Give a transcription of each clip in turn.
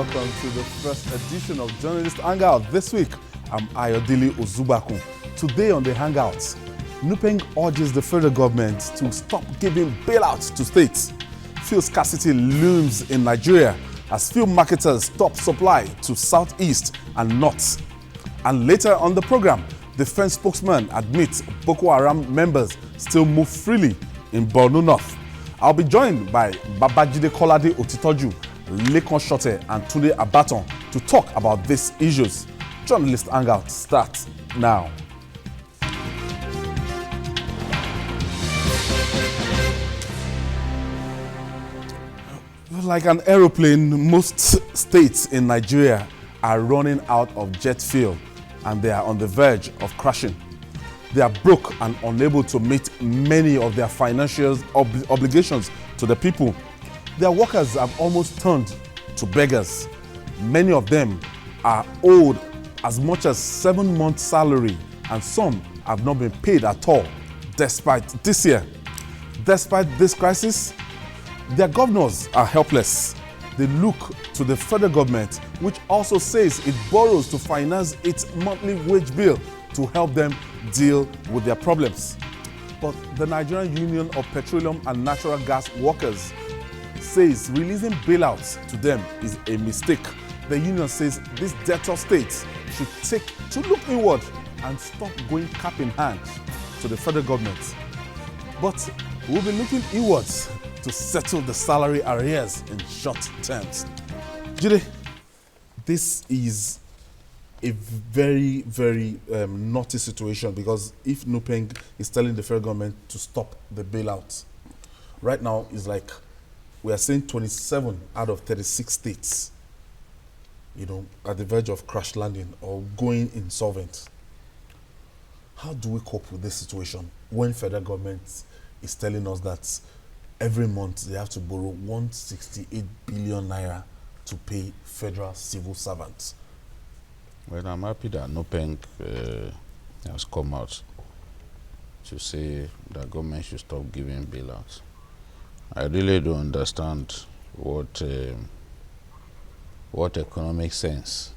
welcome to the first edition of Journalist Hangout. This week, I'm Ayodele Ozubakun. Today on the Hangout, Nupeng urges the federal government to stop giving bailouts to states. Fuel scarcity looms in Nigeria as fuel marketers stop supply to southeast and north. And later on the program, defense spokesman admits Boko Haram members still move freely in Borno North. I'll be joined by Babajide Kolade Otitoju, Lekon Shote and Tunde Abaton to talk about these issues. Journalist Hangout starts now. Like an aeroplane, most states in Nigeria are running out of jet fuel and they are on the verge of crashing. They are broke and unable to meet many of their financial obligations to the people. Their workers have almost turned to beggars. Many of them are owed as much as 7 months' salary, and some have not been paid at all despite this year. Despite this crisis, their governors are helpless. They look to the federal government, which also says it borrows to finance its monthly wage bill to help them deal with their problems. But the Nigerian Union of Petroleum and Natural Gas Workers says releasing bailouts to them is a mistake. The union says these debtor states should take to look inward and stop going cap in hand to the federal government. But we'll be looking inwards to settle the salary arrears in short terms. Jide, this is a very, very naughty situation, because if Nupeng is telling the federal government to stop the bailouts, right now it's like we are saying 27 out of 36 states, at the verge of crash landing or going insolvent. How do we cope with this situation when federal government is telling us that every month they have to borrow 168 billion naira to pay federal civil servants? Well, I'm happy that Nupeng has come out to say that government should stop giving bailouts. I really don't understand what economic sense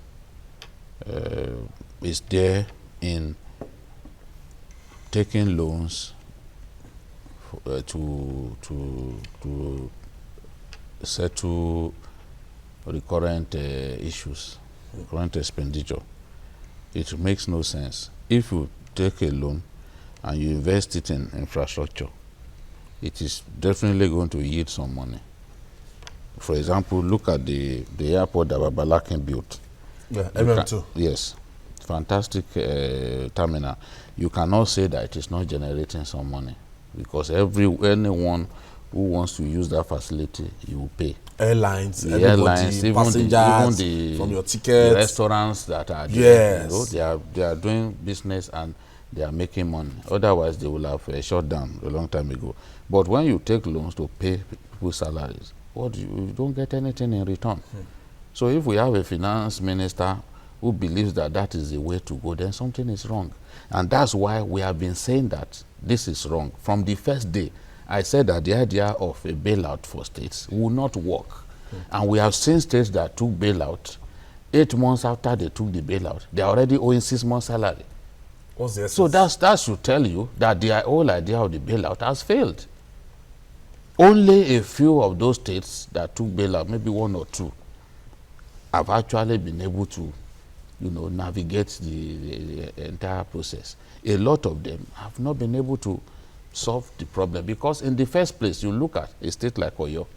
is there in taking loans to settle the current issues. The current expenditure. It makes no sense. If you take a loan and you invest it in infrastructure, it is definitely going to yield some money. For example, look at the airport that Babalakin built. Yeah, MM2. Yes, fantastic terminal. You cannot say that it is not generating some money, because anyone who wants to use that facility, you will pay. Airlines, even passengers, from your tickets, the restaurants that are there, yes, they are doing business and they are making money. Otherwise, they will have shut down a long time ago. But when you take loans to pay people's salaries, you don't get anything in return. So if we have a finance minister who believes that that is the way to go, then something is wrong. And that's why we have been saying that this is wrong. From the first day, I said that the idea of a bailout for states will not work. And we have seen states that took bailout. 8 months after they took the bailout, they are already owing 6 months' salary. What's the So that should tell you that the whole idea of the bailout has failed. Only a few of those states that took bailout, maybe 1 or 2, have actually been able to navigate the entire process. A lot of them have not been able to solve the problem, because in the first place, you look at a state like Oyo.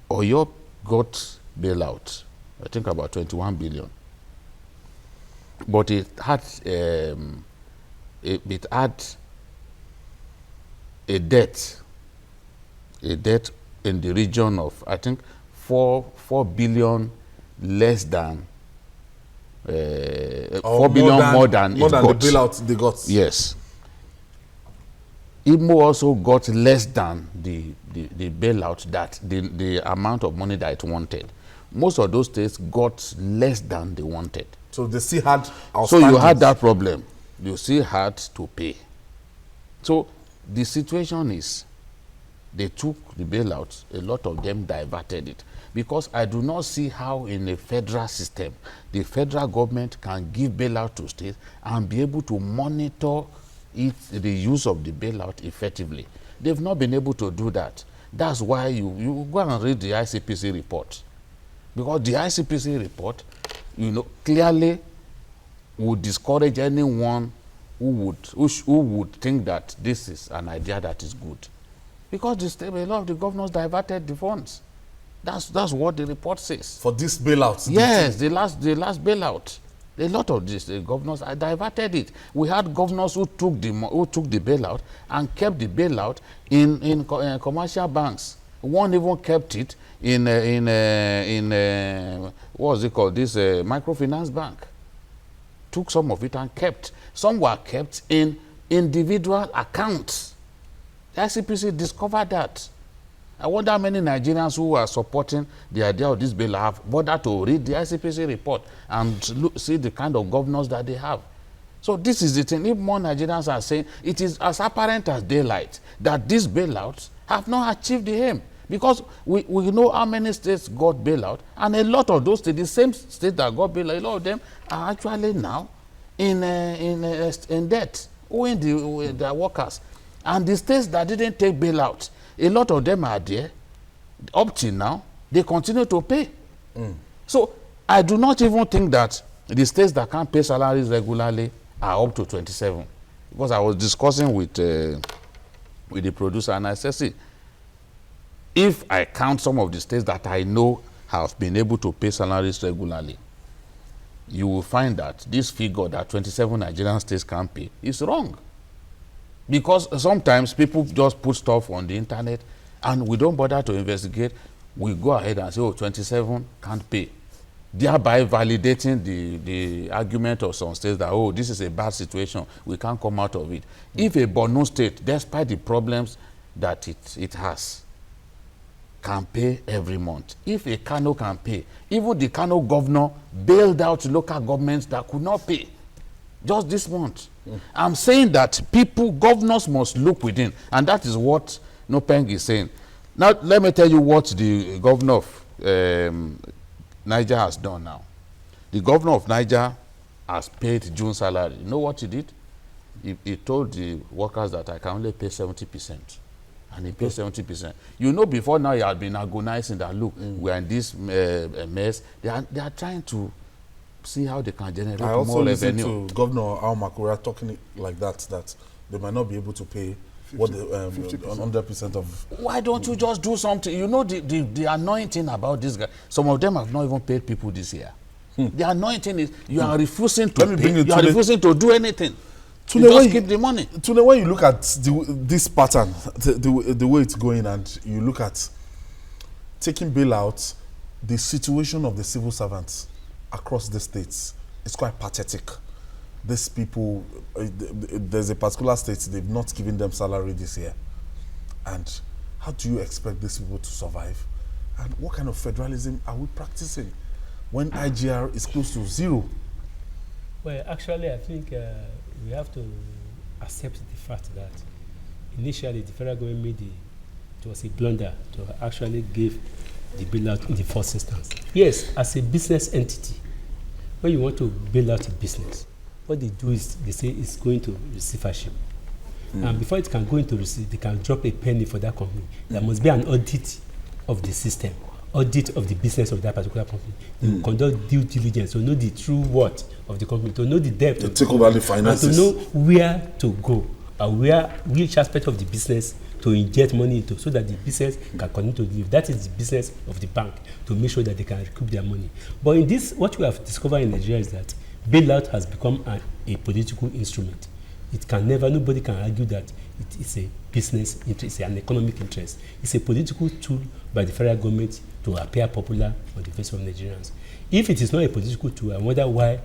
Oyo got bailout, I think about 21 billion. But it had a debt in the region of, I think, 4 billion less than 4 billion more than the bailout they got. Yes. Imo also got less than the bailout, that the amount of money that it wanted. Most of those states got less than they wanted. So they still had outstanding. So you had that problem. You still had to pay. So the situation is they took the bailouts, a lot of them diverted it. Because I do not see how in a federal system, the federal government can give bailout to states and be able to monitor the use of the bailout effectively. They've not been able to do that. That's why you go and read the ICPC report. Because the ICPC report, clearly would discourage anyone who would think that this is an idea that is good. Because a lot of the governors diverted the funds. That's what the report says. For this bailout? Yes, the last bailout. A lot of the governors diverted it. We had governors who took the bailout and kept the bailout in commercial banks. One even kept it in what's it called? This microfinance bank. Took some of it and kept. Some were kept in individual accounts. The ICPC discovered that. I wonder how many Nigerians who are supporting the idea of this bill have bothered to read the ICPC report and see the kind of governors that they have. So this is the thing. If more Nigerians are saying, it is as apparent as daylight that these bailouts have not achieved the aim. Because we know how many states got bailout, and a lot of those states, the same states that got bailout, a lot of them are actually now in debt, owing their workers. And the states that didn't take bailout, a lot of them are there. Up till now, they continue to pay. So I do not even think that the states that can't pay salaries regularly are up to 27. Because I was discussing with the producer, and I said, see, if I count some of the states that I know have been able to pay salaries regularly, you will find that this figure that 27 Nigerian states can't pay is wrong. Because sometimes people just put stuff on the internet and we don't bother to investigate. We go ahead and say, oh, 27 can't pay, thereby validating the argument of some states that, oh, this is a bad situation, we can't come out of it. If a Borno state, despite the problems that it has, can pay every month, if a Kano can pay, even the Kano governor bailed out local governments that could not pay just this month. I'm saying that governors must look within, and that is what Nopeng is saying. Now, let me tell you what the governor of Niger has done now. The governor of Niger has paid June salary. You know what he did? He told the workers that I can only pay 70%. And he paid 70%. You know, before now he had been agonizing that, look, we are in this mess. They are trying to see how they can generate more revenue. I also listened to Governor Al Makura talking like that they might not be able to pay 100% of. Why don't you just do something? You know, the annoying thing about this guy, some of them have not even paid people this year. The annoying thing is you are refusing to pay. You are refusing to do anything. You just keep the money. When you look at this pattern, the way it's going, and you look at taking bailouts, the situation of the civil servants across the states is quite pathetic. These people, there's a particular state, they've not given them salary this year. And how do you expect these people to survive? And what kind of federalism are we practicing when IGR is close to zero? Well, actually, I think we have to accept the fact that initially the federal government it was a blunder to actually give the bailout in the first instance. Yes, as a business entity, when you want to bail out a business, what they do is they say it's going to receivership. And before it can go into receipt, they can drop a penny for that company. There must be an audit of the system, audit of the business of that particular company. They will conduct due diligence to know the true worth of the company, to know the depth, to take over the finances, and to know where to go, and which aspect of the business to inject money into, so that the business can continue to live. That is the business of the bank, to make sure that they can recoup their money. But in this, what we have discovered in Nigeria is that bailout has become a political instrument. It can never, nobody can argue that it is a business interest, an economic interest. It's a political tool by the federal government to appear popular on the face of Nigerians. If it is not a political tool, I wonder why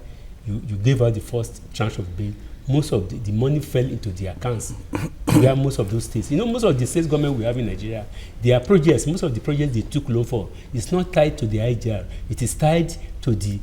you gave out the first tranche of bail. Most of the money fell into the accounts where most of those states, most of the state government we have in Nigeria, their projects, most of the projects they took loan for, it's not tied to the IGR. It is tied to the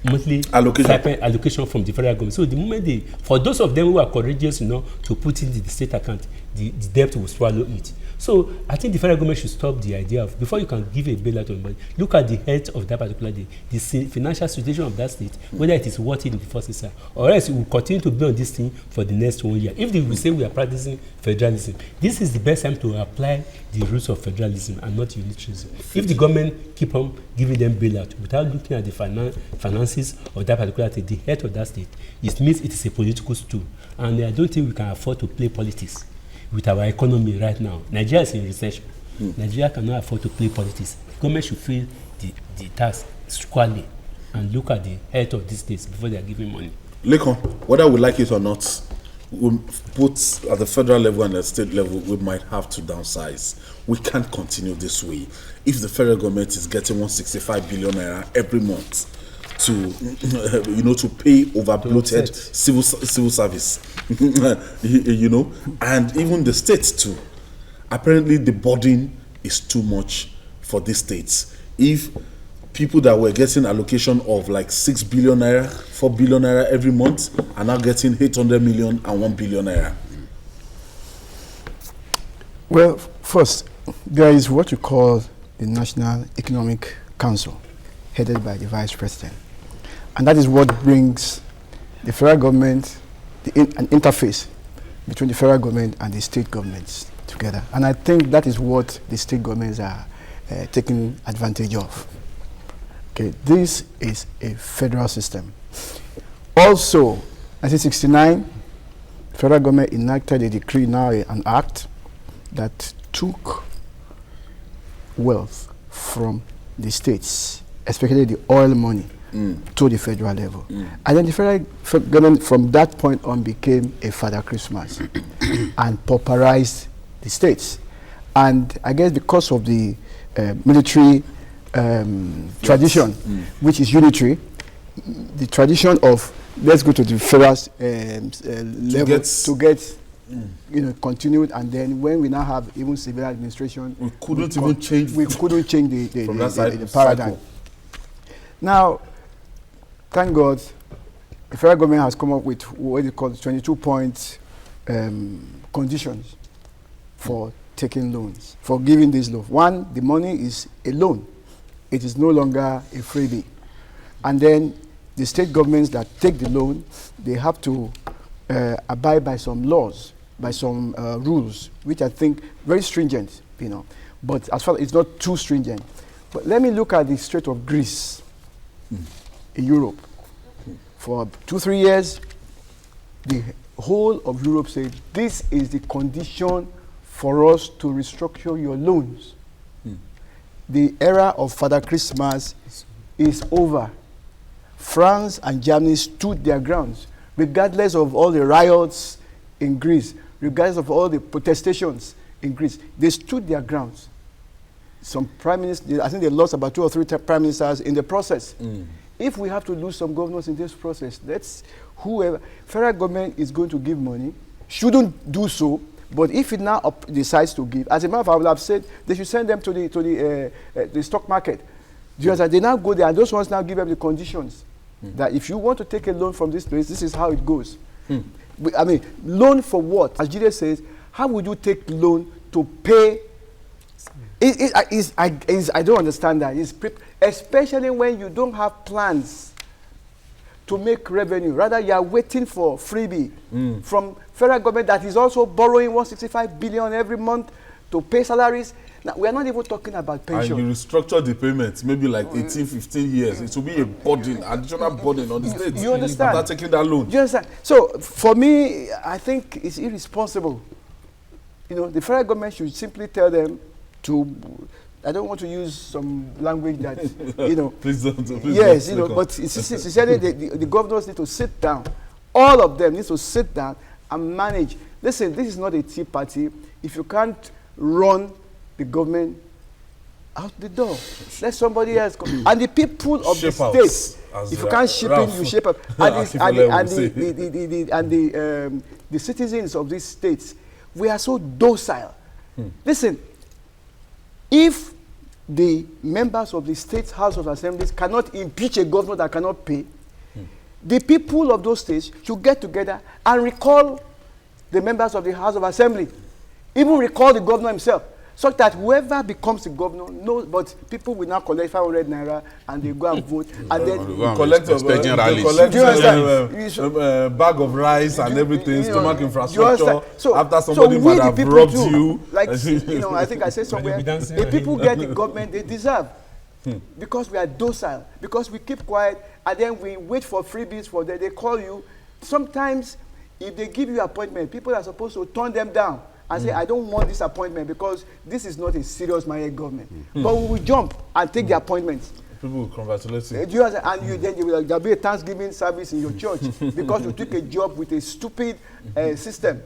monthly allocation from the federal government. So the moment for those of them who are courageous, to put in the state account, the debt will swallow it. So I think the federal government should stop the idea of, before you can give a bailout to anybody, look at the health of that particular day, the financial situation of that state, whether it is worth it in the first instance, or else we will continue to be on this thing for the next 1 year. If they will say we are practicing federalism, this is the best time to apply the rules of federalism and not unitarism. If the government keep on giving them bailout without looking at the finances of that particular state, the health of that state, it means it is a political stool. And I don't think we can afford to play politics with our economy right now. Nigeria is in recession. Nigeria cannot afford to play politics. The government should feel the tax squarely and look at the health of these states before they are giving money. Lekon, whether we like it or not, we put at the federal level and the state level, we might have to downsize. We can't continue this way. If the federal government is getting 165 billion naira every month to to pay over bloated civil service, and even the states too. Apparently, the burden is too much for these states. If people that were getting allocation of like 6 billion naira, 4 billion naira every month are now getting 800 million and 1 billion naira. Well, first, there is what you call the National Economic Council, headed by the Vice President. And that is what brings the federal government, an interface between the federal government and the state governments together. And I think that is what the state governments are taking advantage of. Okay, this is a federal system. Also, 1969, the federal government enacted a decree, now an act, that took wealth from the states, especially the oil money, to the federal level. And then the federal government from that point on became a Father Christmas and pauperized the states. And I guess because of the military tradition, which is unitary, the tradition of let's go to the federal level to get continued, and then when we now have even civil administration, we couldn't even change. We couldn't change the paradigm. Now, thank God, the federal government has come up with what they call 22-point conditions for taking loans, for giving this loan. One, the money is a loan. It is no longer a freebie. And then the state governments that take the loan, they have to abide by some laws, by some rules, which I think very stringent, But as far as it's not too stringent. But let me look at the Strait of Greece in Europe. For 2-3 years, the whole of Europe said, this is the condition for us to restructure your loans. The era of Father Christmas is over. France and Germany stood their grounds, regardless of all the riots in Greece, regardless of all the protestations in Greece. They stood their grounds. Some prime ministers, I think they lost about 2 or 3 prime ministers in the process. If we have to lose some governors in this process, whoever, federal government is going to give money, shouldn't do so, but if it now decides to give, as a matter of fact, I would have said they should send them to the stock market. Because they now go there, and those ones now give them the conditions that if you want to take a loan from this place, this is how it goes. I mean, loan for what? As Jide says, how would you take loan to pay? I don't understand that. Especially when you don't have plans to make revenue. Rather, you are waiting for freebie from federal government that is also borrowing 165 billion every month to pay salaries. Now, we are not even talking about pension. And you restructure the payments, maybe like 18, 15 years. It will be a burden, additional burden on the states. You understand? After taking that loan. You understand? So, for me, I think it's irresponsible. The federal government should simply tell them to, I don't want to use some language that, Please don't. Yes, but sincerely, the governors need to sit down. All of them need to sit down and manage. Listen, this is not a tea party. If you can't run the government out the door, let somebody else come. And the people of the states, if you can't ship in, you shape up. And the citizens of these states, we are so docile. Listen, if the members of the State House of Assemblies cannot impeach a governor that cannot pay, the people of those states should get together and recall the members of the House of Assembly. even recall the governor himself, so that whoever becomes the governor knows. But people will now collect 500 naira and they go and vote, and then collect a bag of rice and everything, stomach infrastructure. After somebody might have robbed you, like I think I said somewhere, if people get the government they deserve, because we are docile, because we keep quiet, and then we wait for freebies for them. They call you. Sometimes, if they give you appointment, people are supposed to turn them down and say, I don't want this appointment because this is not a serious-minded government. But we will jump and take the appointments. People will congratulate you. And then there'll be a Thanksgiving service in your church because you took a job with a stupid system.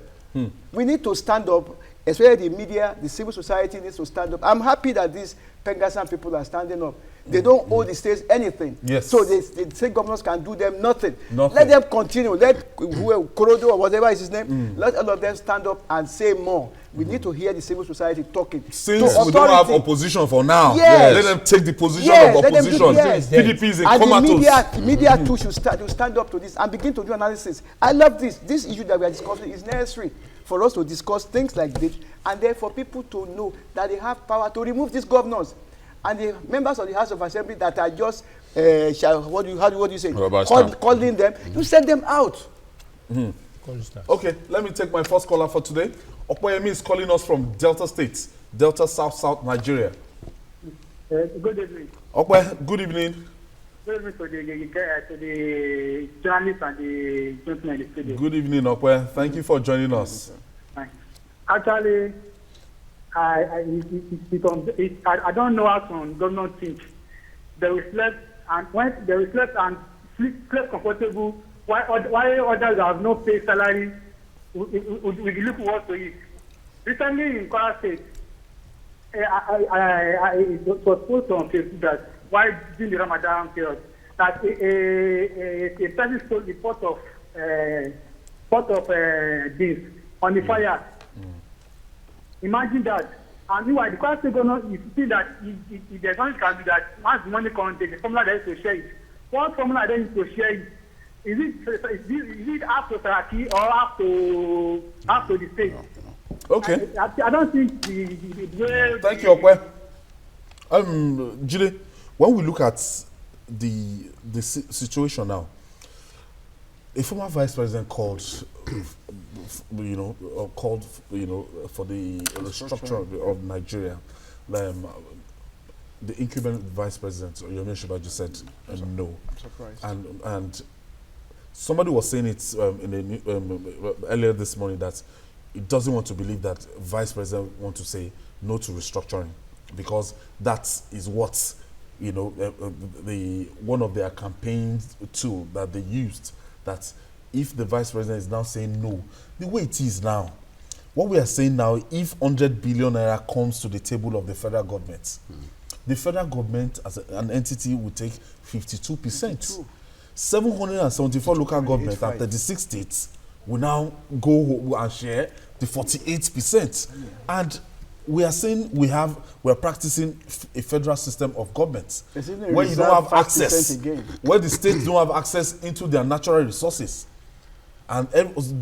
We need to stand up, especially the media, the civil society needs to stand up. I'm happy that these Pengassan people are standing up. They don't owe the states anything. Yes. So the state governors can do them nothing. Let them continue. Let Korodo or whatever is his name, let all of them stand up and say more. We need to hear the civil society talking. Since we don't have opposition for now, let them take the position of opposition. PDP is a comatose. And the media too should stand up to this and begin to do analysis. I love this. This issue that we are discussing is necessary for us to discuss things like this, and then for people to know that they have power to remove these governors. And the members of the House of Assembly that are just, what do you say? Calling them, you send them out. Okay, let me take my first caller for today. Okoyemi is calling us from Delta State, Delta South Nigeria. Good evening. Okoye, good evening. Good evening to the journalists and the gentlemen in the studio. Good evening, Okoye. Thank you for joining us. Actually, I don't know how some government think. They reflect and when they reflect and sleep comfortable, why others have no pay salary, we look what to eat. Recently in Kwara State, it was posted on Facebook that while during the Ramadan period, that a person stole the pot of beans on the fire. Imagine that. And meanwhile, the Kwara State governor is see that if there's one can do that, once the money comes, the formula that is to share it. What formula that is to share it? Is it half to Saraki or half to the state? Okay. I don't think the Thank you, Okwe. Jide, when we look at the situation now, a former vice president called for the structure of Nigeria. The incumbent vice president, Yomi Shibaji, said no. And somebody was saying it earlier this morning that it doesn't want to believe that vice president want to say no to restructuring, because that is what one of their campaign tool that they used. That if the vice president is now saying no, the way it is now, what we are saying now, if 100 billion naira comes to the table of the federal government, the federal government as an entity will take 52%. 774 local governments and 36 states will now go and share the 48%. And we are saying we are practicing a federal system of government where you don't have access, where the states don't have access into their natural resources. And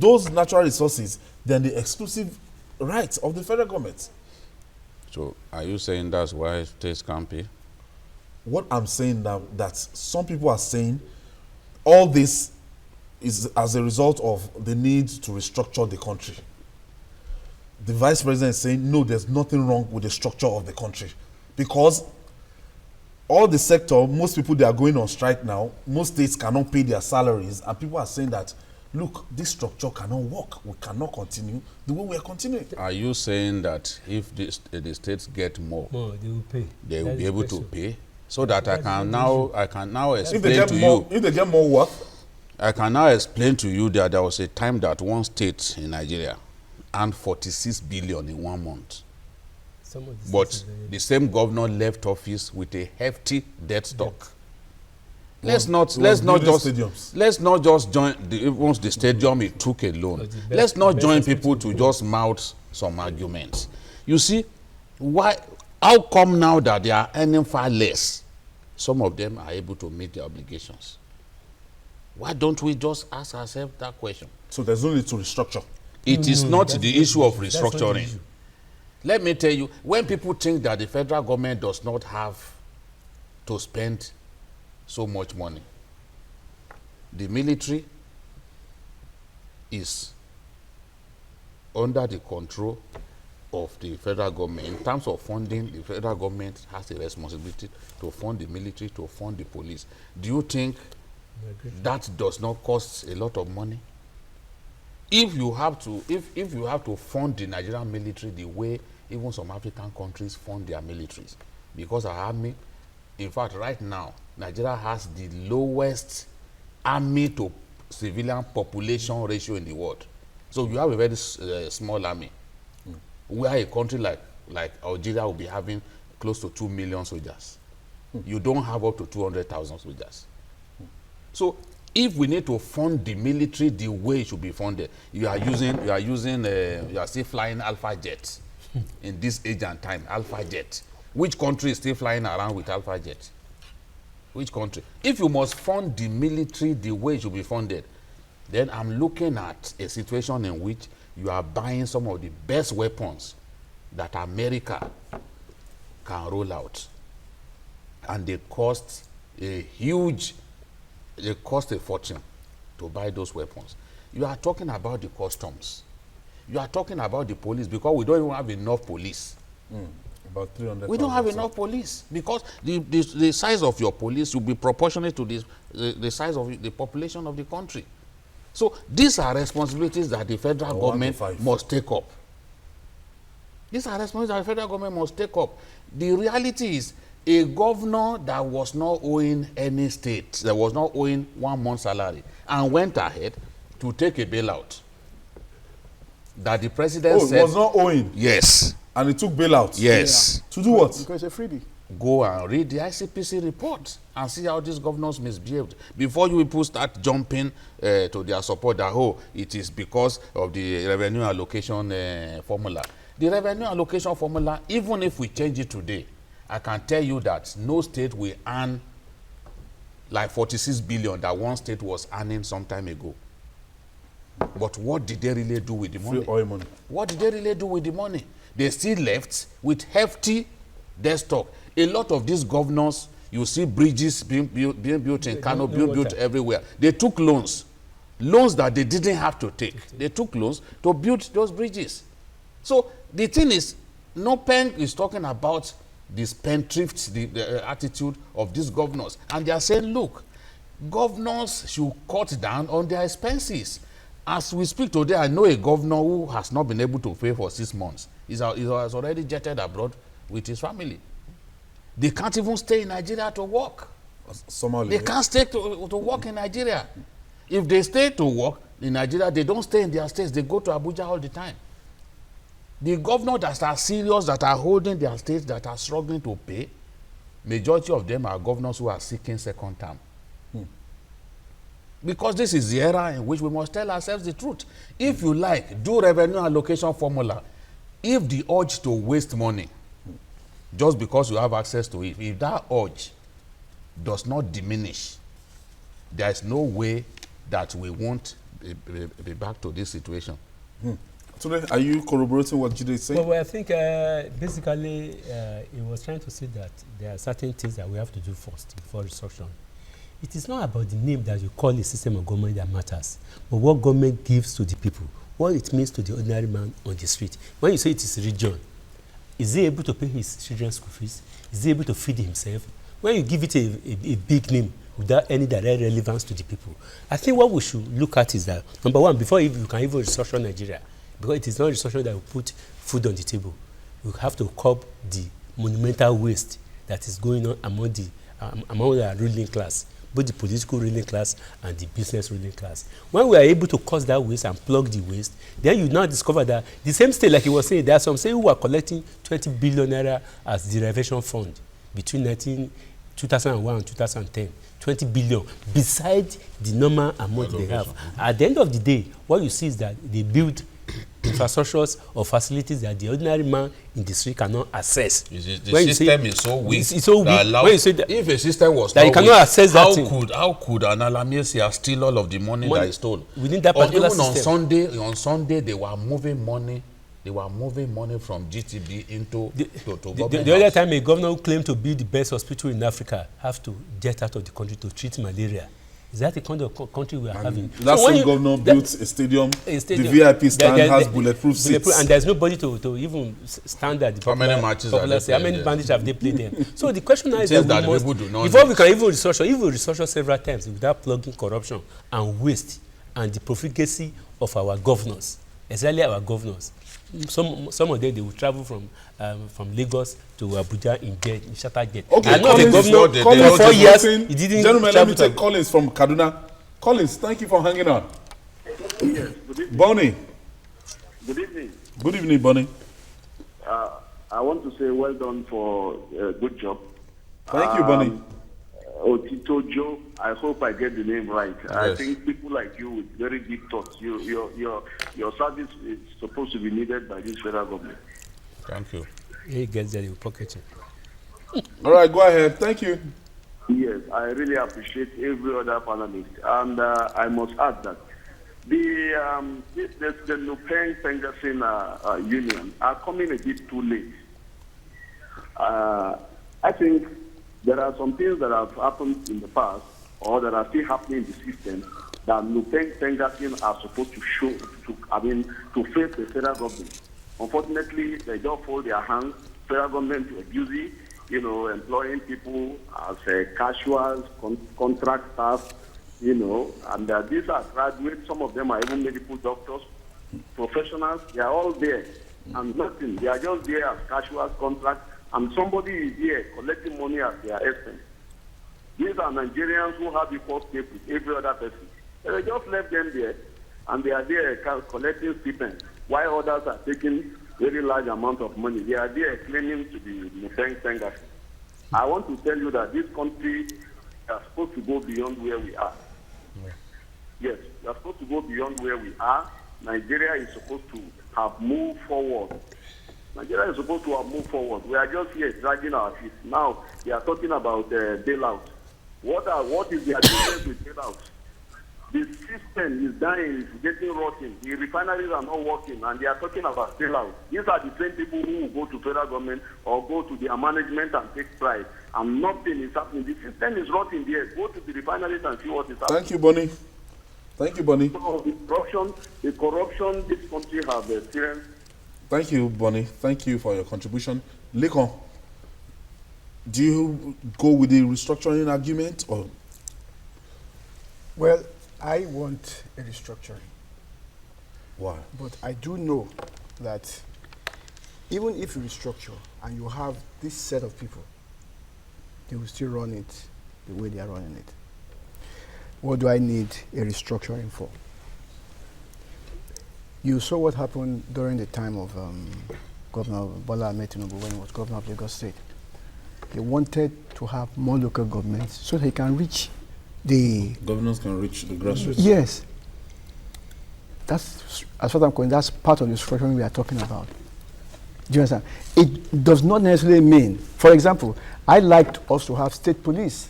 those natural resources, they're the exclusive rights of the federal government. So are you saying that's why states can't pay? What I'm saying now, that some people are saying all this is as a result of the need to restructure the country. The vice president is saying, no, there's nothing wrong with the structure of the country. Because all the sector, most people, they are going on strike now. Most states cannot pay their salaries. And people are saying that, look, this structure cannot work. We cannot continue the way we are continuing. Are you saying that if the states get more, they will pay. They will be able to pay? So that I can now explain to you. If they get more what? I can now explain to you that there was a time that one state in Nigeria earned 46 billion in 1 month. But the same governor left office with a hefty debt stock. Let's not just join once the stadium it took a loan. Let's not join people to just mouth some arguments. You see, how come now that they are earning far less, some of them are able to meet their obligations? Why don't we just ask ourselves that question? So there's no need to restructure. It is not the issue of restructuring. Let me tell you, when people think that the federal government does not have to spend so much money, the military is under the control of the federal government. In terms of funding, the federal government has a responsibility to fund the military, to fund the police. Do you think that does not cost a lot of money? If you have to, if you have to fund the Nigerian military the way even some African countries fund their militaries, because our army, in fact, right now, Nigeria has the lowest army to civilian population ratio in the world. So you have a very small army. Where a country like Algeria will be having close to 2 million soldiers. You don't have up to 200,000 soldiers. So if we need to fund the military the way it should be funded, you are still flying Alpha jets in this age and time. Alpha jet. Which country is still flying around with Alpha jet? Which country? If you must fund the military the way it should be funded, then I'm looking at a situation in which you are buying some of the best weapons that America can roll out, and they cost a fortune to buy those weapons. You are talking about the customs. You are talking about the police, because we don't even have enough police. About 300. We don't have enough police, because the size of your police will be proportionate to the size of the population of the country. So these are responsibilities that the federal government must take up. These are responsibilities that the federal government must take up. The reality is, a governor that was not owing any state, that was not owing 1 month's salary, and went ahead to take a bailout, that the president said... Oh, was not owing? Yes. And he took bailout? Yes. Yeah. To do what? Because it's a freebie. Go and read the ICPC report and see how these governors misbehaved before you people start jumping to their support that, oh, it is because of the revenue allocation formula. The revenue allocation formula, even if we change it today, I can tell you that no state will earn like 46 billion that one state was earning some time ago. But what did they really do with the money? Free oil money. What did they really do with the money? They still left with hefty debt stock. A lot of these governors, you see bridges being built in Kano, being built everywhere. They took loans that they didn't have to take. They took loans to build those bridges. So the thing is, Nopeng is talking about the spendthrift, the attitude of these governors. And they are saying, look, governors should cut down on their expenses. As we speak today, I know a governor who has not been able to pay for 6 months. He has already jetted abroad with his family. They can't even stay in Nigeria to work. They can't stay to work in Nigeria. If they stay to work in Nigeria, they don't stay in their states. They go to Abuja all the time. The governors that are serious, that are holding their states, that are struggling to pay, majority of them are governors who are seeking second term. Because this is the era in which we must tell ourselves the truth. If you like, do revenue allocation formula. If the urge to waste money, just because you have access to it, if that urge does not diminish, there is no way that we won't be back to this situation. Today, are you corroborating what Jide is saying? Well, I think basically he was trying to say that there are certain things that we have to do first before restructuring. It is not about the name that you call a system of government that matters, but what government gives to the people, what it means to the ordinary man on the street. When you say it is region, is he able to pay his children's school fees? Is he able to feed himself? When you give it a big name without any direct relevance to the people, I think what we should look at is that, number one, before you can even restructure Nigeria, because it is not restructure that will put food on the table, you have to curb the monumental waste that is going on among the ruling class, both the political ruling class and the business ruling class. When we are able to cause that waste and plug the waste, then you now discover that the same state, like he was saying, there are some states who are collecting 20 billion naira as derivation fund between 2001 and 2010. 20 billion besides the normal amount they have. At the end of the day, what you see is that they build infrastructures or facilities that the ordinary man in the street cannot access. The system is so weak. It's so weak. When you say that, if a system was that not you cannot weak, access that how could an Alamiesia steal all of the money that is stolen? Within that particular even system. on Sunday they were moving money. they were moving money from GTB into government. The other time a governor who claimed to be the best hospital in Africa have to jet out of the country to treat malaria. Is that the kind of country we are having? That same governor built a stadium. The VIP stand has bulletproof seats. And there's nobody to even stand at the How many matches have they played? How many matches have they played them? So the question now is that we must, before we can even restructure several times without plugging corruption and waste and the profligacy of our governors, especially our governors. Some of them, they will travel from Lagos to Abuja in charter jet. Okay, I know the governor Collins, 4 years, he didn't. Gentlemen, let me take Collins from Kaduna. Collins, thank you for hanging on. Yes, good evening. Bonnie. Good evening. Good evening, Bonnie. I want to say well done for a good job. Thank you, Bonnie. Otito Joe, I hope I get the name right. Yes. I think people like you with very deep thoughts, your service is supposed to be needed by this federal government. Thank you. He gets there, you pocket it. All right, go ahead. Thank you. Yes, I really appreciate every other panelist. And I must add that the Lupeng-Pengasin union are coming a bit too late. I think there are some things that have happened in the past or that are still happening in the system that Lupeng-Pengasin are supposed to show, to face the federal government. Unfortunately, they don't fold their hands. Federal government to abuse it, employing people as casuals, contract staff, and these are graduates. Some of them are even medical doctors, professionals. They are all there and nothing. They are just there as casuals, contract, and somebody is here collecting money at their expense. These are Nigerians who have equal stake with every other person. They just left them there, and they are there collecting stipends, while others are taking very large amount of money. They are there claiming to be Lupeng-Pengasin. I want to tell you that this country is supposed to go beyond where we are. Yeah. Yes, we are supposed to go beyond where we are. Nigeria is supposed to have moved forward. Nigeria is supposed to have moved forward. We are just here dragging our feet. Now, they are talking about bailout. What is their business with bailout? The system is dying, it's getting rotten. The refineries are not working, and they are talking about bailout. These are the same people who will go to federal government or go to their management and take pride, and nothing is happening. The system is rotting there. Go to the refineries and see what is happening. Thank you, Bonnie. Thank you, Bonnie. So the corruption this country has experienced. Thank you, Bonnie. Thank you for your contribution. Lekon, do you go with the restructuring argument or? Well, I want a restructuring. Why? But I do know that even if you restructure and you have this set of people, they will still run it the way they are running it. What do I need a restructuring for? You saw what happened during the time of Governor Bola Ahmed Tinubu when he was governor of Lagos State. He wanted to have more local governments so he can reach the governors can reach the grassroots. Yes. That's, as far as I'm concerned, that's part of the structuring we are talking about. Do you understand? It does not necessarily mean, for example, I liked us to have state police.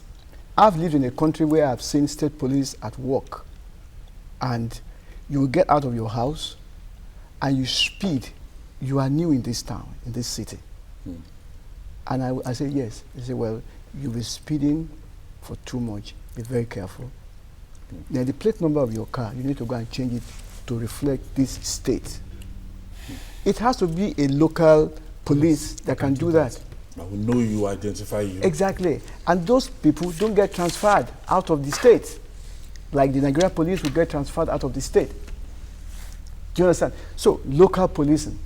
I've lived in a country where I've seen state police at work. And you get out of your house and you speed. You are new in this town, in this city. And I say, yes. They say, well, you'll be speeding for too much. Be very careful. Then the plate number of your car, you need to go and change it to reflect this state. It has to be a local police that can do that. I will know you, identify you. Exactly. And those people don't get transferred out of the state. Like the Nigeria police will get transferred out of the state. Do you understand? So local policing,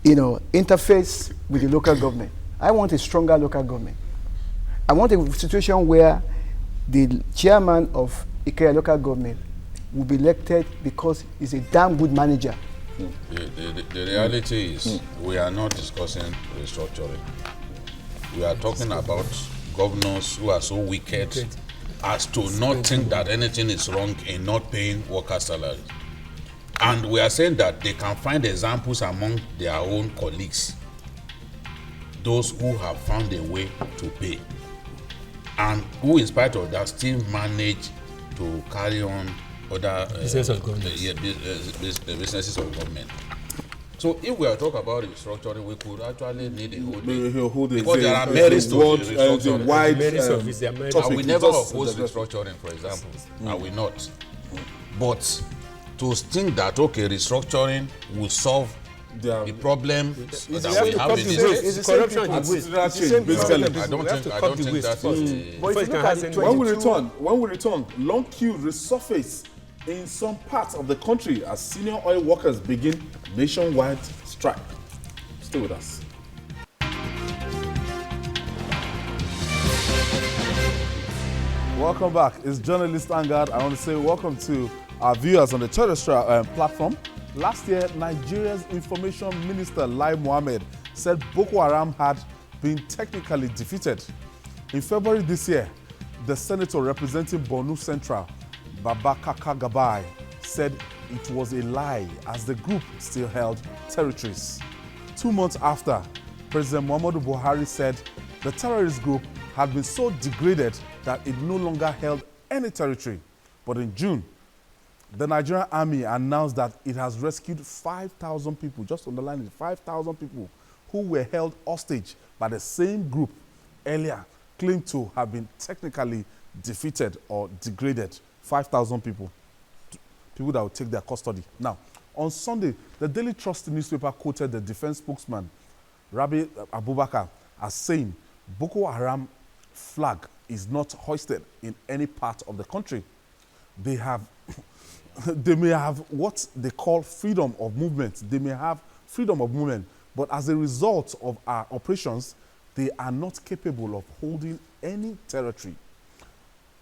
interface with the local government. I want a stronger local government. I want a situation where the chairman of Ikea local government will be elected because he's a damn good manager. The reality is we are not discussing restructuring. We are talking about governors who are so wicked as to not think that anything is wrong in not paying workers' salaries. And we are saying that they can find examples among their own colleagues, those who have found a way to pay, and who, in spite of that, still manage to carry on other businesses of government. businesses of government. So if we are talking about restructuring, we could actually need a whole day. Because Because there are merits to restructuring. wide Merits of it, there are merits. I will topic. never Just oppose the- restructuring, for example. I will not. But to think that, okay, restructuring will solve There the problem It's that the we same have people. in It's the the state. same Corruption people. and waste. It's the It's same the same basically. people. I don't We have think to I cut don't the think waste that first. is But Before if you you can look have at any- the When we 22 return, long queues resurface in some parts of the country as senior oil workers begin nationwide strike. Stay with us. Welcome back. It's journalist Hangout. I want to say welcome to our viewers on the terrestrial platform. Last year, Nigeria's information minister Lai Mohammed said Boko Haram had been technically defeated. In February this year, the senator representing Borno Central, Babakaka Gabai, said it was a lie as the group still held territories. 2 months after, President Muhammadu Buhari said the terrorist group had been so degraded that it no longer held any territory. But in June, the Nigerian army announced that it has rescued 5,000 people, just underline it, 5,000 people who were held hostage by the same group earlier claimed to have been technically defeated or degraded. 5,000 people, people that would take their custody. Now, on Sunday, the Daily Trust newspaper quoted the defense spokesman, Rabi Abubakar, as saying Boko Haram flag is not hoisted in any part of the country. They may have what they call freedom of movement. They may have freedom of movement, but as a result of our operations, they are not capable of holding any territory.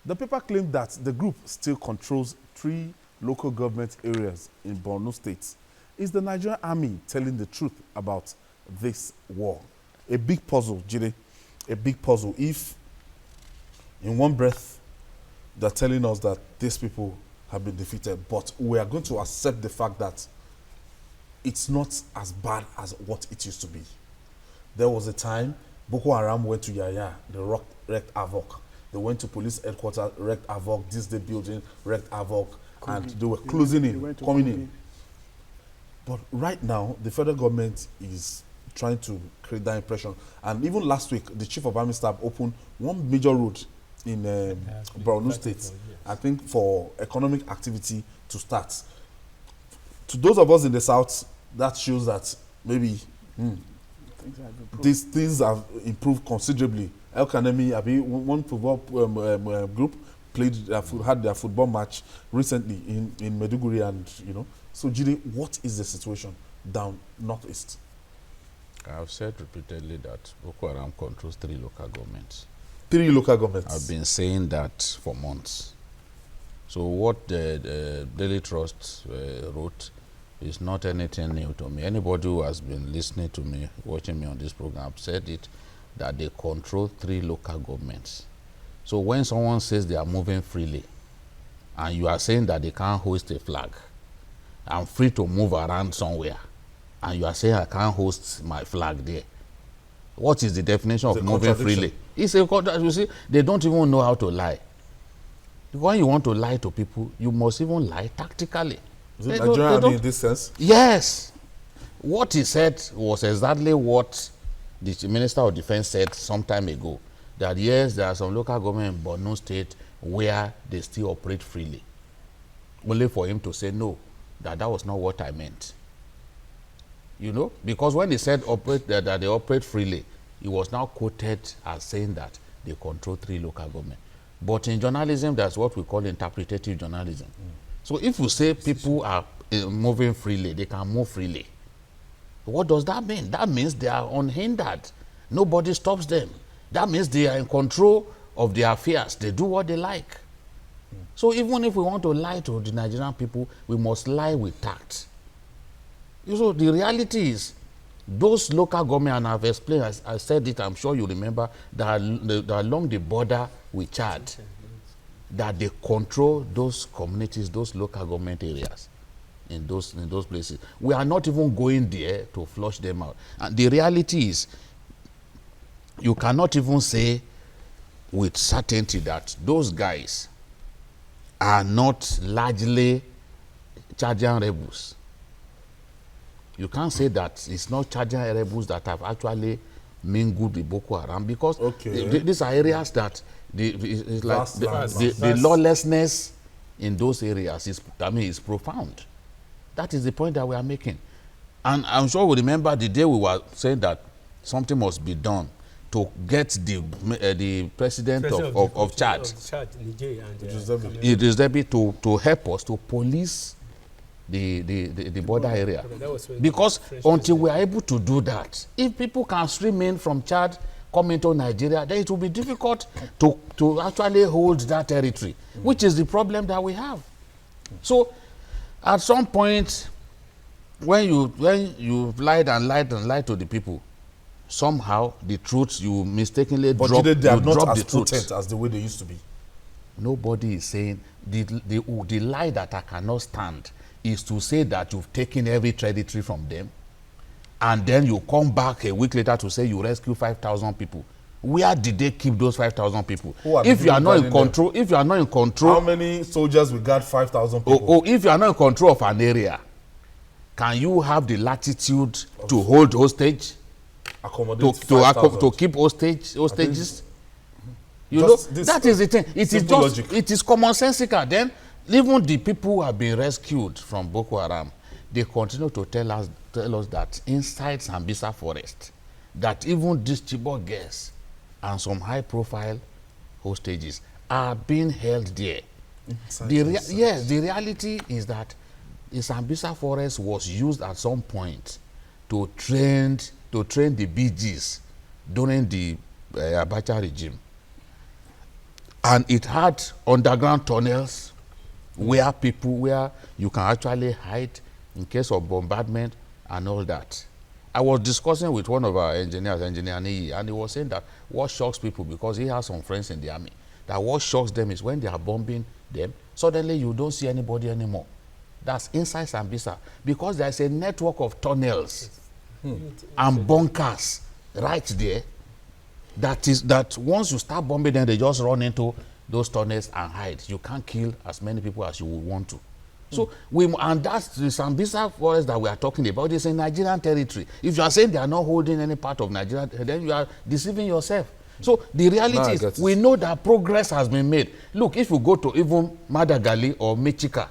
The paper claimed that the group still controls 3 local government areas in Borno State. Is the Nigerian army telling the truth about this war? A big puzzle, Jide. A big puzzle. If in one breath they're telling us that these people have been defeated, but we are going to accept the fact that it's not as bad as what it used to be. There was a time Boko Haram went to Yaya, they wreaked havoc. They went to police headquarters, wreaked havoc, this day building, wreaked havoc, and they were closing in, coming in. But right now, the federal government is trying to create that impression. And even last week, the chief of army staff opened one major road in Borno State, I think for economic activity to start. To those of us in the south, that shows that maybe these things have improved considerably. El Kanemi, one football group had their football match recently in Maiduguri, and So, Jide, what is the situation down northeast? I have said repeatedly that Boko Haram controls 3 local governments. 3 local governments. I've been saying that for months. So what the Daily Trust wrote is not anything new to me. Anybody who has been listening to me, watching me on this program, said it, that they control 3 local governments. So when someone says they are moving freely, and you are saying that they can't hoist a flag, I'm free to move around somewhere, and you are saying I can't host my flag there. What is the definition of moving freely? It's a contradiction. You see, they don't even know how to lie. When you want to lie to people, you must even lie tactically. Is it Nigerian army in this sense? Yes. What he said was exactly what the Minister of Defense said some time ago, that yes, there are some local government in Borno State where they still operate freely. Only for him to say no, that was not what I meant. Because when he said that they operate freely, he was now quoted as saying that they control 3 local government. But in journalism, that's what we call interpretative journalism. So if you say people are moving freely, they can move freely. What does that mean? That means they are unhindered. Nobody stops them. That means they are in control of their affairs. They do what they like. So even if we want to lie to the Nigerian people, we must lie with tact. So the reality is, those local government, and I've explained, I said it, I'm sure you remember, that along the border with Chad, that they control those communities, those local government areas in those places. We are not even going there to flush them out. And the reality is, you cannot even say with certainty that those guys are not largely Chadian rebels. You can't say that it's not charging rebels that have actually mingled with Boko Haram, because these are areas that the lawlessness in those areas is profound. That is the point that we are making. And I'm sure we remember the day we were saying that something must be done to get the president of Chad, Idris Deby, to help us to police the border area. Because until we are able to do that, if people can stream in from Chad, come into Nigeria, then it will be difficult to actually hold that territory, which is the problem that we have. So at some point, when you lied to the people, somehow the truth you mistakenly drop. But they are not as the potent as the way they used to be. Nobody is saying the lie that I cannot stand is to say that you've taken every territory from them, and then you come back a week later to say you rescue 5,000 people. Where did they keep those 5,000 people? If you are not in control, how many soldiers will guard 5,000 people? If you are not in control of an area, can you have the latitude to hold hostage? To keep hostages? You know, that is the thing. It is commonsensical. Then even the people who have been rescued from Boko Haram, they continue to tell us that inside Sambisa forest, that even these Chibok girls and some high-profile hostages are being held there. Yes, the reality is that the Sambisa forest was used at some point to train the BGs during the Abacha regime. And it had underground tunnels where you can actually hide in case of bombardment and all that. I was discussing with one of our engineers, Engineer Niyi, and he was saying that what shocks people, because he has some friends in the army, that what shocks them is when they are bombing them, suddenly you don't see anybody anymore. That's inside Sambisa, because there's a network of tunnels and bunkers right there. That once you start bombing them, they just run into those tunnels and hide. You can't kill as many people as you would want to. So and that's the Sambisa forest that we are talking about. It's in Nigerian territory. If you are saying they are not holding any part of Nigeria, then you are deceiving yourself. So the reality is, we know that progress has been made. Look, if you go to even Madagali or Michika,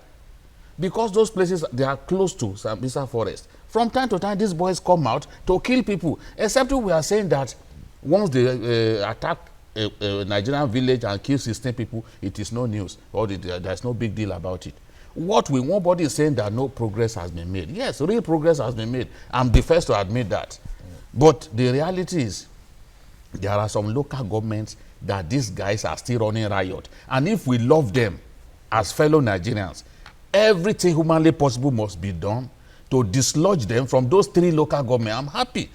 because those places, they are close to Sambisa forest, from time to time these boys come out to kill people. Except we are saying that once they attack a Nigerian village and kill 16 people, it is no news, or there's no big deal about it. Nobody is saying that no progress has been made. Yes, real progress has been made. I'm the first to admit that. But the reality is, there are some local governments that these guys are still running riot. And if we love them as fellow Nigerians, everything humanly possible must be done to dislodge them from those 3 local governments. I'm happy.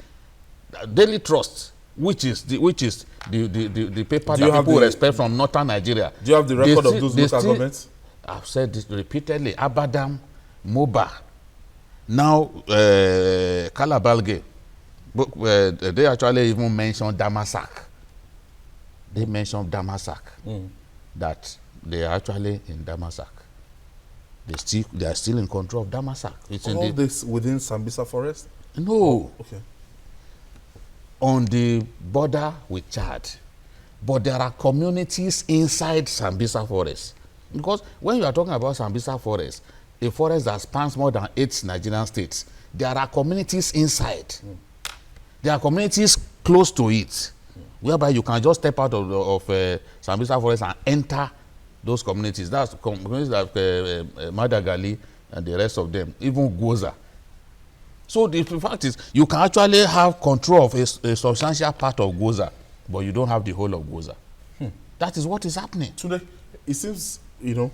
Daily Trust, which is the paper that people respect from northern Nigeria. Do you have the record of those local governments? I've said this repeatedly. Abadam, Moba, now Kalabalge. They actually even mentioned Damasak. They mentioned Damasak. That they are actually in Damasak. They are still in control of Damasak. It's all this within Sambisa forest? No. Oh, okay. On the border with Chad. But there are communities inside Sambisa forest. Because when you are talking about Sambisa forest, a forest that spans more than 8 Nigerian states, there are communities inside. There are communities close to it, whereby you can just step out of Sambisa forest and enter those communities. That's communities like Madagali and the rest of them, even Goza. So the fact is, you can actually have control of a substantial part of Goza, but you don't have the whole of Goza. That is what is happening. Today, it seems, you know,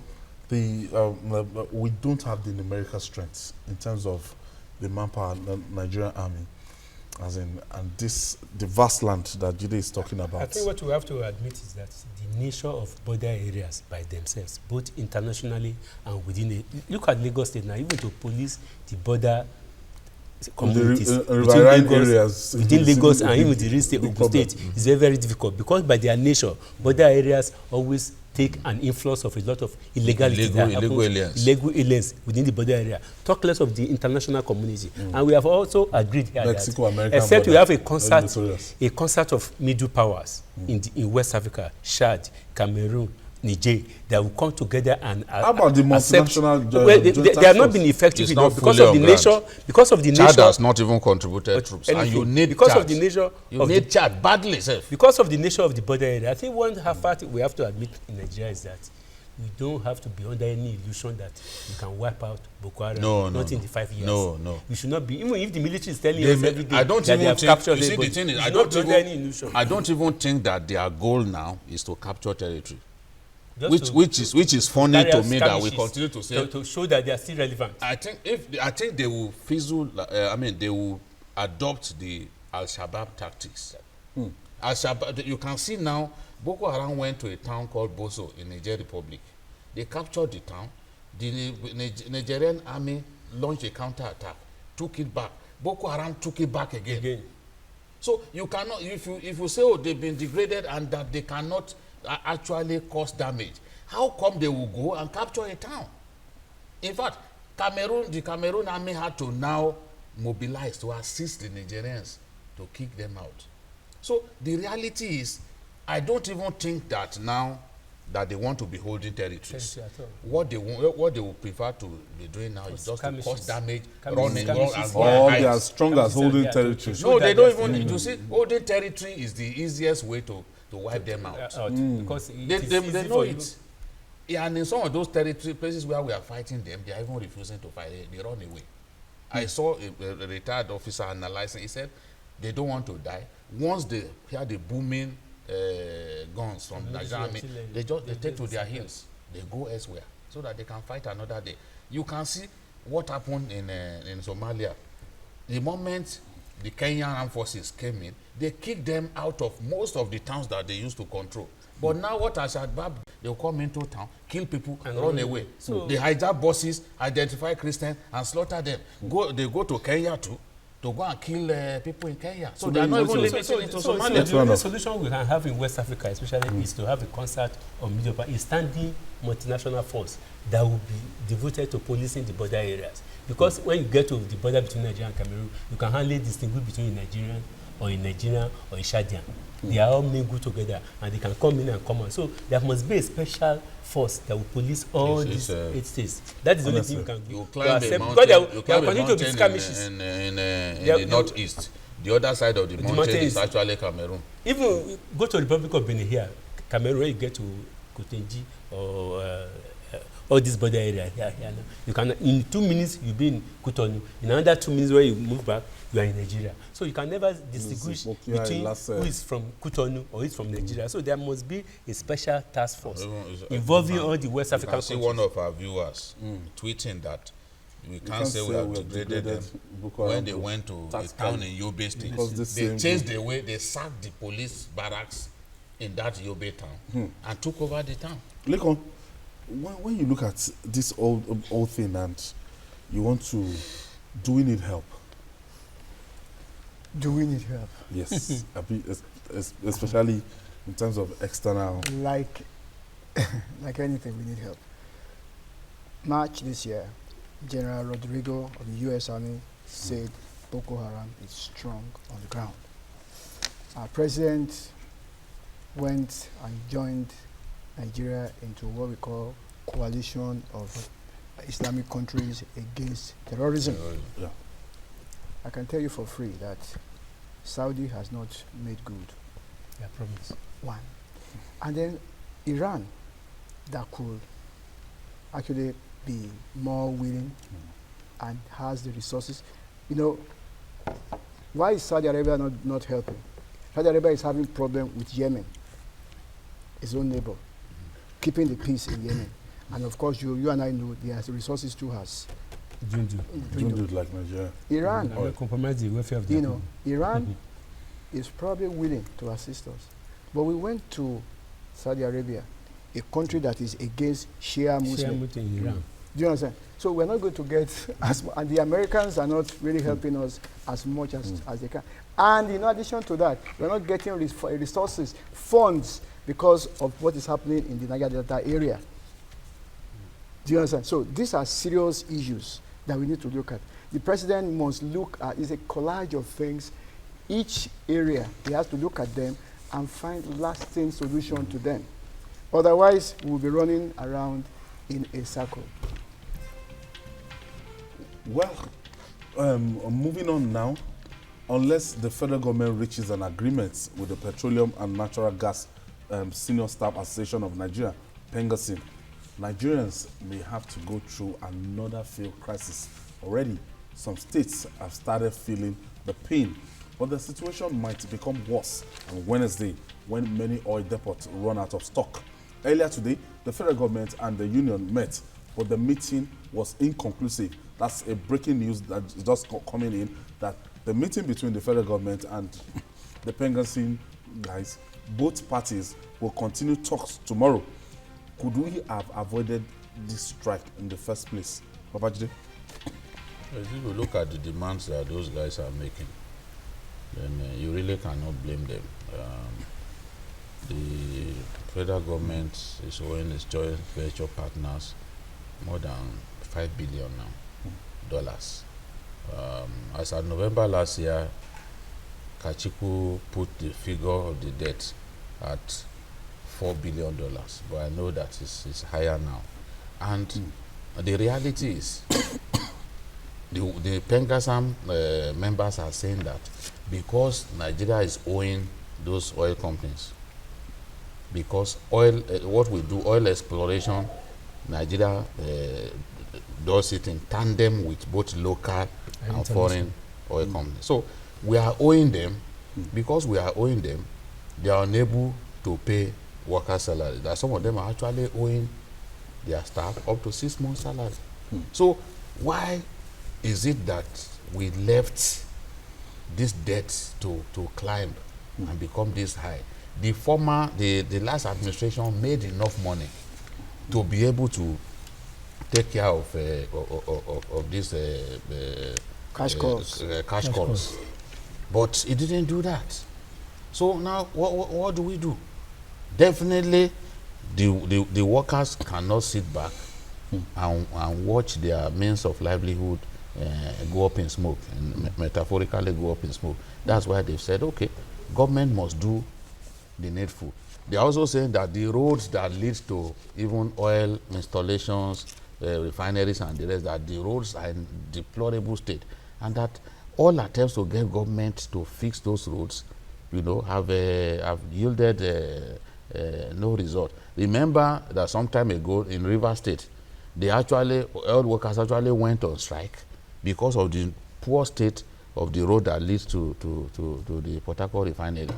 we don't have the numerical strength in terms of the manpower in the Nigerian army, the vast land that Jide is talking about. I think what we have to admit is that the nature of border areas by themselves, both internationally and within look at Lagos State now, even to police the border communities riverine areas within Lagos and even the real estate Ogun State is very, very difficult because by their nature, border areas always take an influx of a lot of illegality illegal aliens within the border area. Talk less of the international community. And we have also agreed here Mexico, that American except border, we have a concert of middle powers in West Africa, Chad, Cameroon, Niger, that will come together and how about the multinational they have not been effective enough because of the nature. Because of the nature, Chad has not even contributed troops, and you need because Chad. Of the nature. You need Chad badly, sir. Because of the nature of the border area, I think one fact we have to admit in Nigeria is that we don't have to be under any illusion that we can wipe out Boko Haram. Not in the 5 years. No. We should not be, even if the military is telling us every day I don't that even they have think, captured you see, the thing is, I don't even think that their goal now is to capture territory. Which is funny to me that we continue to say to show that they are still relevant. I think they will fizzle. They will adopt the Al-Shabaab tactics. Al-Shabaab, you can see now, Boko Haram went to a town called Boso in Niger Republic. They captured the town. The Nigerian army launched a counter-attack, took it back. Boko Haram took it back again. So you cannot, if you say, oh, they've been degraded and that they cannot actually cause damage, how come they will go and capture a town? In fact, the Cameroon army had to now mobilize to assist the Nigerians to kick them out. So the reality is, I don't even think that now that they want to be holding territories. What they will prefer to be doing now is just to cause damage, running, and they are strong as holding territories. No, they don't even. You see, holding territory is the easiest way to wipe them out. Because they know it. Yeah, and in some of those territory places where we are fighting them, they are even refusing to fight. They run away. I saw a retired officer analyzing. He said they don't want to die. Once they hear the booming guns from the Nigerian army, they take to their heels. They go elsewhere so that they can fight another day. You can see what happened in Somalia. The moment the Kenyan armed forces came in, they kicked them out of most of the towns that they used to control. But now what Al-Shabaab, they'll come into town, kill people, and run away. So they hijack buses, identify Christians, and slaughter them. They go to Kenya too, to go and kill people in Kenya. So they are not even limited into Somalia. So the solution we can have in West Africa, especially, is to have a concert of middle power, a standing multinational force that will be devoted to policing the border areas. Because when you get to the border between Nigeria and Cameroon, you can hardly distinguish between a Nigerian or a Chadian. They are all mingled together and they can come in and come out. So there must be a special force that will police all these 8 states. That is the only thing you can do. You climb a mountain, in the northeast. The other side of the mountain is actually Cameroon. Even go to the Republic of Benin here, Cameroon, where you get to Kotenji or all this border area here now. You can, in 2 minutes you be in Cotonou. In another 2 minutes when you move back, you are in Nigeria. So you can never distinguish between who is from Cotonou or who is from Nigeria. So there must be a special task force involving all the West African countries. You can see one of our viewers tweeting that we can't say we have degraded them when they went to a town in Yobe State. They changed the way they sacked the police barracks in that Yobe town and took over the town. Lekon, when you look at this old thing and you want to, do we need help? Do we need help? Yes, especially in terms of external. Like anything, we need help. March this year, General Rodrigo of the U.S. Army said Boko Haram is strong on the ground. Our president went and joined Nigeria into what we call coalition of Islamic countries against terrorism. Yeah. I can tell you for free that Saudi has not made good. Yeah, promise. One. And then Iran, that could actually be more willing and has the resources. You know, why is Saudi Arabia not helping? Saudi Arabia is having problem with Yemen, its own neighbor, keeping the peace in Yemen. And of course, you and I know the resources too has dwindled like Nigeria. Iran, compromise the welfare of the Iran is probably willing to assist us. But we went to Saudi Arabia, a country that is against Shia Muslims. in Iran. Do you understand? So we're not going to get and the Americans are not really helping us as much as they can. And in addition to that, we're not getting resources, funds, because of what is happening in the Niger Delta area. Do you understand? So these are serious issues that we need to look at. The president must look at, it's a collage of things. Each area, he has to look at them and find lasting solution to them. Otherwise, we'll be running around in a circle. Well, moving on now, unless the federal government reaches an agreement with the Petroleum and Natural Gas Senior Staff Association of Nigeria, PENGASIN, Nigerians may have to go through another fuel crisis. Already, some states have started feeling the pain, but the situation might become worse on Wednesday when many oil depots run out of stock. Earlier today, the federal government and the union met, but the meeting was inconclusive. That's a breaking news that is just coming in, that the meeting between the federal government and the PENGASIN guys, both parties will continue talks tomorrow. Could we have avoided this strike in the first place? Babajide? If you look at the demands that those guys are making, then you really cannot blame them. The federal government is owing its joint venture partners more than $5 billion now. As of November last year, Kachiku put the figure of the debt at $4 billion, but I know that it's higher now. And the reality is, the PENGASIN members are saying that because Nigeria is owing those oil companies, because oil, what we do, oil exploration, Nigeria does it in tandem with both local and foreign oil companies. So we are owing them. Because we are owing them, they are unable to pay worker salary. That some of them are actually owing their staff up to 6 months' salary. So why is it that we left this debt to climb and become this high? The last administration made enough money to be able to take care of this Cash calls. But it didn't do that. So now what do we do? Definitely the workers cannot sit back and watch their means of livelihood go up in smoke, and metaphorically go up in smoke. That's why they've said, okay, government must do the needful. They're also saying that the roads that lead to even oil installations, refineries and the rest, that the roads are in deplorable state, and that all attempts to get government to fix those roads, have yielded no result. Remember that some time ago in Rivers State, oil workers actually went on strike because of the poor state of the road that leads to the Port Harcourt refinery.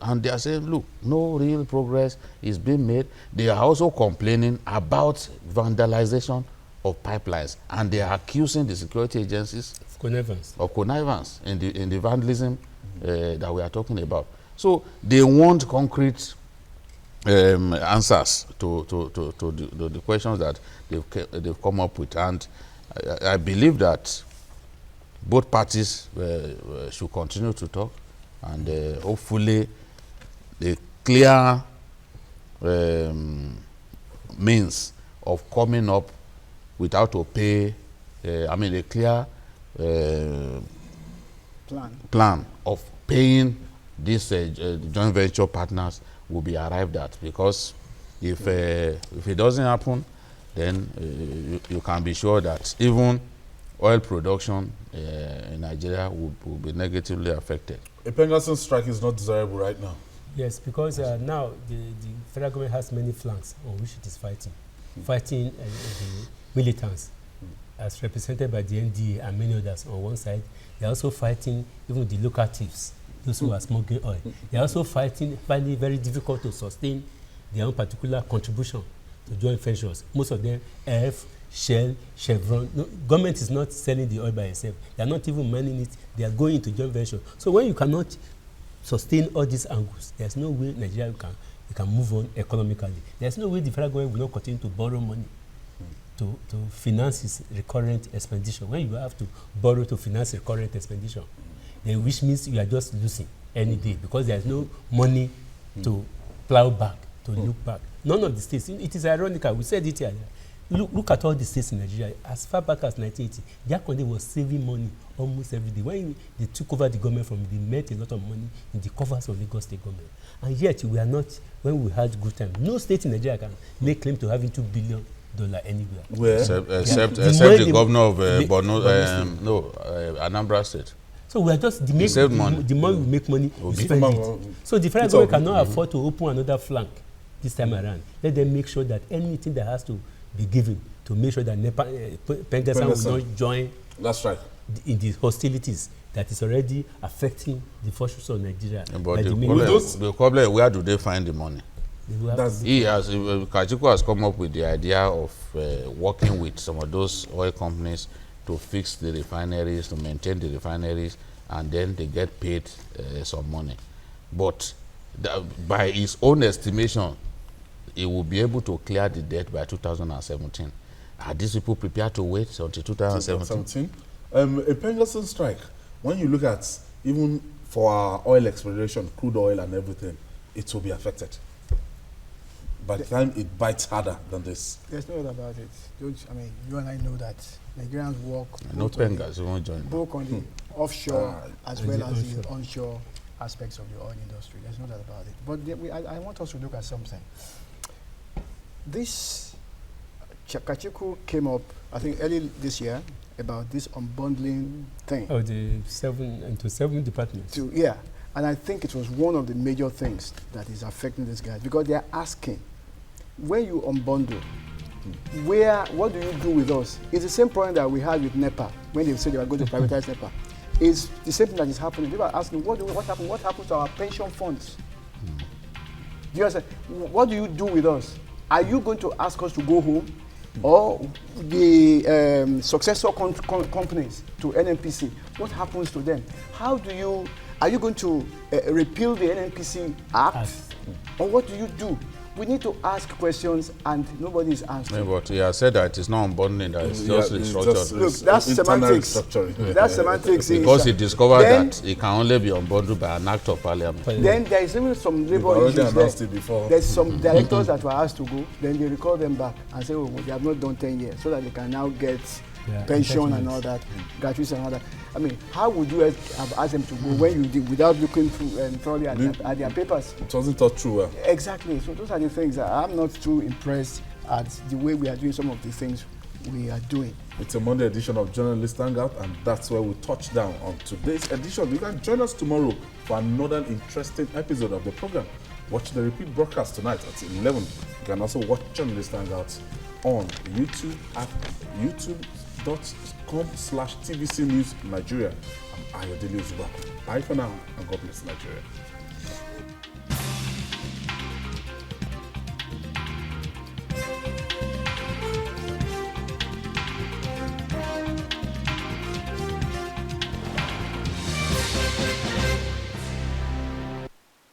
And they are saying, look, no real progress is being made. They are also complaining about vandalization of pipelines, and they are accusing the security agencies of connivance in the vandalism that we are talking about. So they want concrete answers to the questions that they've come up with, and I believe that both parties should continue to talk, and hopefully the clear means of coming up without to pay, a clear plan of paying these joint venture partners will be arrived at, because if it doesn't happen, then you can be sure that even oil production in Nigeria will be negatively affected. A PENGASIN strike is not desirable right now. Yes, because now the federal government has many flanks on which it is fighting. Fighting the militants, as represented by the NDA and many others on one side. They're also fighting even the local thieves, those who are smuggling oil. They're also finding it very difficult to sustain their own particular contribution to joint ventures. Most of them, Shell, Chevron. No, government is not selling the oil by itself. They are not even mining it. They are going into joint venture. So when you cannot sustain all these angles, there's no way Nigeria can move on economically. There's no way the federal government will not continue to borrow money. to finance his recurrent expenditure. When you have to borrow to finance recurrent expenditure, then which means you are just losing any day because there is no money to plow back, to look back. None of the states, it is ironical, we said it earlier. Look at all the states in Nigeria. As far back as 1980, Yakonde was saving money almost every day. When they took over the government from, they made a lot of money in the coffers of Lagos State government. And yet, we are not, when we had good time, no state in Nigeria can lay claim to having $2 billion anywhere. Where? Except the governor of Borno, Anambra State. So we are just, the more we make money, we spend it. So the federal government cannot afford to open another flank this time around. Let them make sure that anything that has to be given to make sure that Pengassan will not join. That's right. In the hostilities that is already affecting the forces of Nigeria. Yeah, but the problem, where do they find the money? Kajiko has come up with the idea of working with some of those oil companies to fix the refineries, to maintain the refineries, and then they get paid some money. But by his own estimation, he will be able to clear the debt by 2017. Are these people prepared to wait until 2017? A Pengassan strike, when you look at even for our oil exploration, crude oil and everything, it will be affected. By the time it bites harder than this. There's no doubt about it. I mean, you and I know that Nigerians work both on the offshore as well as the onshore aspects of the oil industry. There's no doubt about it. But I want us to look at something. This Kachiku came up, I think, early this year about this unbundling thing. Oh, the seven departments. Yeah, and I think it was one of the major things that is affecting these guys because they are asking, when you unbundle, what do you do with us? It's the same problem that we had with NEPA when they said they were going to privatize NEPA. It's the same thing that is happening. People are asking, what happens to our pension funds? Do you understand? What do you do with us? Are you going to ask us to go home? Or the successor companies to NNPC, what happens to them? Are you going to repeal the NNPC Act? Or what do you do? We need to ask questions and nobody is answering. Yeah, but he has said that it's not unbundling, that it's just restructured. Look, that's semantics. That's semantics. Because he discovered that it can only be unbundled by an act of parliament. Then there is even some labor issues there. There's some directors that were asked to go, then they recall them back and say, oh, they have not done 10 years, so that they can now get pension and all that, gratuity and all that. I mean, how would you have asked them to go when you did without looking through thoroughly at their papers? It wasn't thought through well. Exactly. So those are the things that I'm not too impressed at the way we are doing some of the things we are doing. It's a Monday edition of Journalist Hangout, and that's where we touch down on today's edition. You can join us tomorrow for another interesting episode of the program. Watch the repeat broadcast tonight at 11. You can also watch Journalist Hangout on YouTube at youtube.com/TVC News Nigeria. I'm Ayodele Zubaku. Bye for now, and God bless Nigeria.